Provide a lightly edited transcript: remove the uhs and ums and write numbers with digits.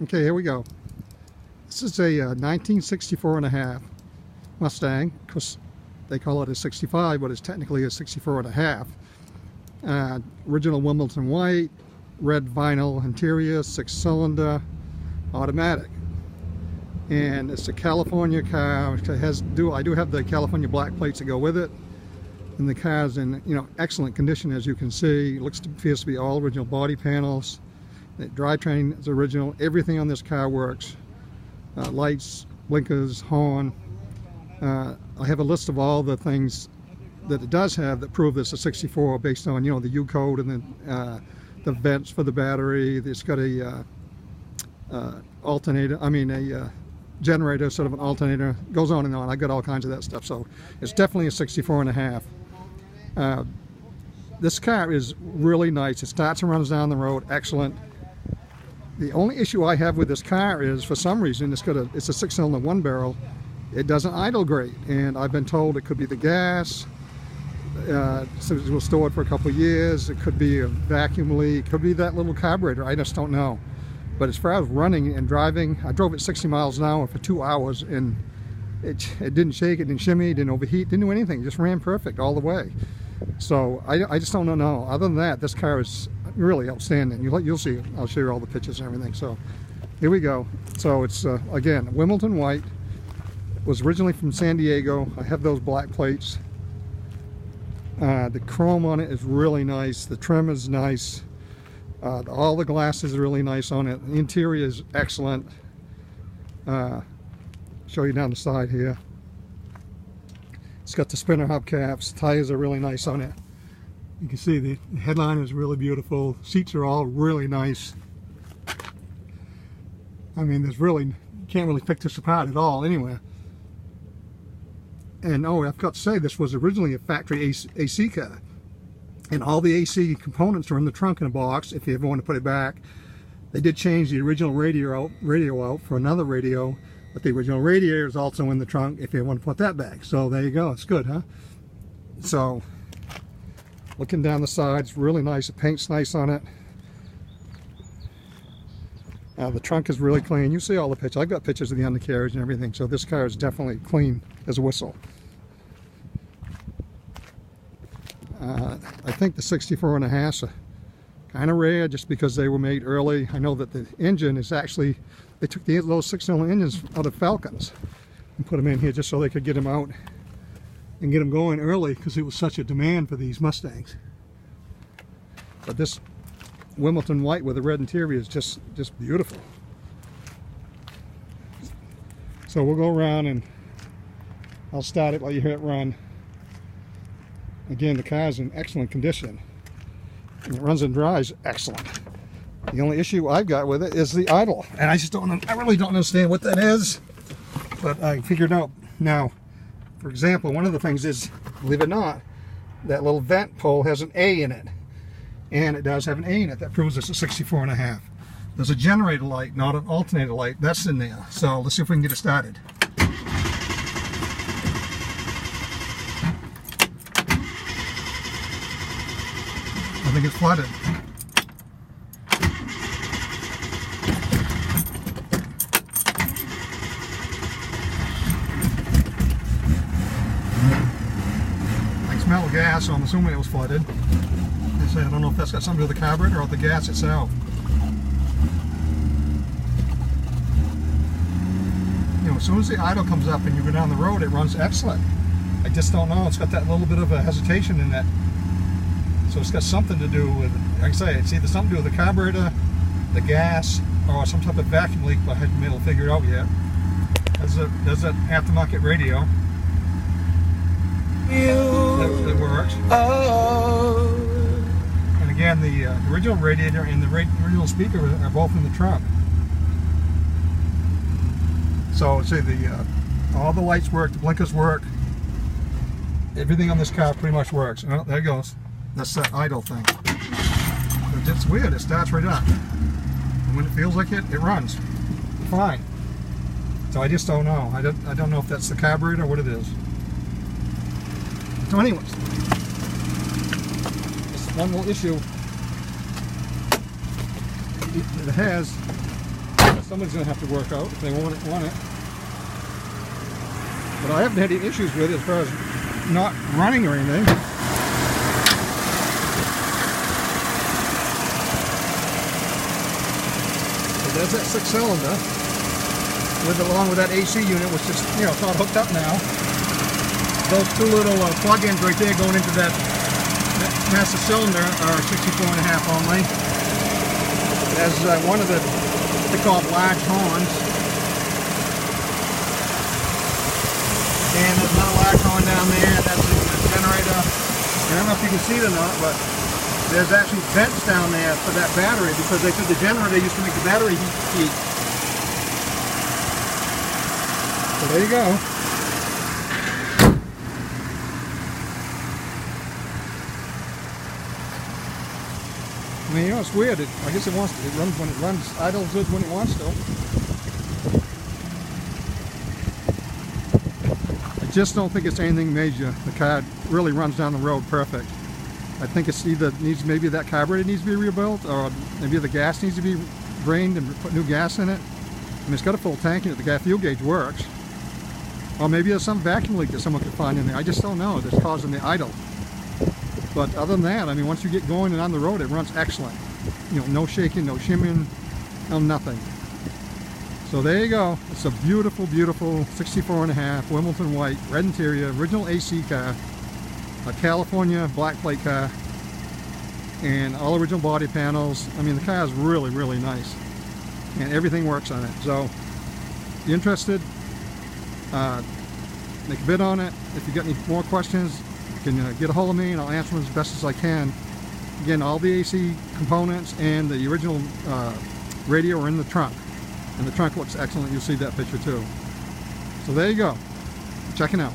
Okay, here we go. This is a 1964 and a half Mustang. Of course, they call it a 65, but it's technically a 64 and a half. Original Wimbledon white, red vinyl interior, 6-cylinder, automatic. And it's a California car. It I do have the California black plates that go with it. And the car's in, excellent condition, as you can see. It appears to be all original body panels. The drivetrain is original. Everything on this car works. Lights, blinkers, horn. I have a list of all the things that it does have that prove this a 64 based on, the U code and then the vents for the battery. It's got a generator, sort of an alternator. Goes on and on. I got all kinds of that stuff. So it's definitely a 64 and a half. This car is really nice. It starts and runs down the road. Excellent. The only issue I have with this car is, for some reason, it's a 6-cylinder one barrel. It doesn't idle great, and I've been told it could be the gas. So it will store it for a couple of years. It could be a vacuum leak. It could be that little carburetor. I just don't know. But as far as running and driving, I drove at 60 miles an hour for 2 hours, and it didn't shake, it didn't shimmy, it didn't overheat, didn't do anything. It just ran perfect all the way. So I just don't know. Other than that, this car is really outstanding. You'll see. I'll show you all the pictures and everything. So here we go. So it's again Wimbledon white. Was originally from San Diego. I have those black plates. The chrome on it is really nice. The trim is nice. All the glass is really nice on it. The interior is excellent. Show you down the side here. It's got the spinner hubcaps. Tires are really nice on it. You can see the headline is really beautiful. Seats are all really nice. I mean, you can't really pick this apart at all anywhere. And I've got to say, this was originally a factory AC car. And all the AC components are in the trunk in a box if you ever want to put it back. They did change the original radio out for another radio, but the original radiator is also in the trunk if you want to put that back. So there you go. It's good, huh? So looking down the sides, really nice. The paint's nice on it. The trunk is really clean. You see all the pictures. I've got pictures of the undercarriage and everything. So this car is definitely clean as a whistle. I think the 64 and a half are kind of rare just because they were made early. I know that the engine is actually, they took those 6-cylinder engines out of Falcons and put them in here just so they could get them out and get them going early because it was such a demand for these Mustangs. But this Wimbledon white with the red interior is just beautiful. So we'll go around and I'll start it while you hear it run. Again, the car is in excellent condition. And it runs and drives excellent. The only issue I've got with it is the idle. And I really don't understand what that is. But I figured out. Now, for example, one of the things is, believe it or not, that little vent pole has an A in it. And it does have an A in it. That proves it's a 64 and a half. There's a generator light, not an alternator light. That's in there. So let's see if we can get it started. I think it's flooded. I smell gas, so I'm assuming it was flooded. I don't know if that's got something to do with the carburetor or the gas itself. As soon as the idle comes up and you go down the road, it runs excellent. I just don't know. It's got that little bit of a hesitation in that. So it's got something to do with, like I say, it's either something to do with the carburetor, the gas, or some type of vacuum leak, but I haven't been able to figure it out yet. There's that aftermarket radio. That works. And again, the original radiator and the original speaker are both in the trunk. So see, all the lights work, the blinkers work. Everything on this car pretty much works. Oh, there it goes. That's that idle thing. It's weird. It starts right up. And when it feels like it, it runs. Fine. So I just don't know. I don't know if that's the carburetor or what it is. So anyways, this one little issue it has somebody's going to have to work out if they want it. But I haven't had any issues with it as far as not running or anything. So there's that 6-cylinder along with that AC unit, which is, you know, it's not hooked up now. Those two little plug-ins right there going into that master cylinder are 64.5 only. There's one of the, they call it large horns. And there's another large horn down there. That's the generator. And I don't know if you can see it or not, but there's actually vents down there for that battery, because they said the generator used to make the battery heat. So there you go. I mean, you know, it's weird. I guess it runs when it runs, idles it when it wants to. I just don't think it's anything major. The car really runs down the road perfect. I think it's either maybe that carburetor needs to be rebuilt, or maybe the gas needs to be drained and put new gas in it. I mean, it's got a full tank in it. The gas fuel gauge works. Or maybe there's some vacuum leak that someone could find in there. I just don't know that's causing the idle. But other than that, I mean, once you get going and on the road, it runs excellent. You know, no shaking, no shimming, no nothing. So there you go. It's a beautiful, beautiful 64.5 Wimbledon white, red interior, original AC car, a California black plate car, and all original body panels. I mean, the car is really, really nice, and everything works on it. So, if you're interested, make a bid on it. If you got any more questions, you can get a hold of me and I'll answer them as best as I can. Again, all the AC components and the original radio are in the trunk, and the trunk looks excellent. You'll see that picture too. So there you go. Check it out.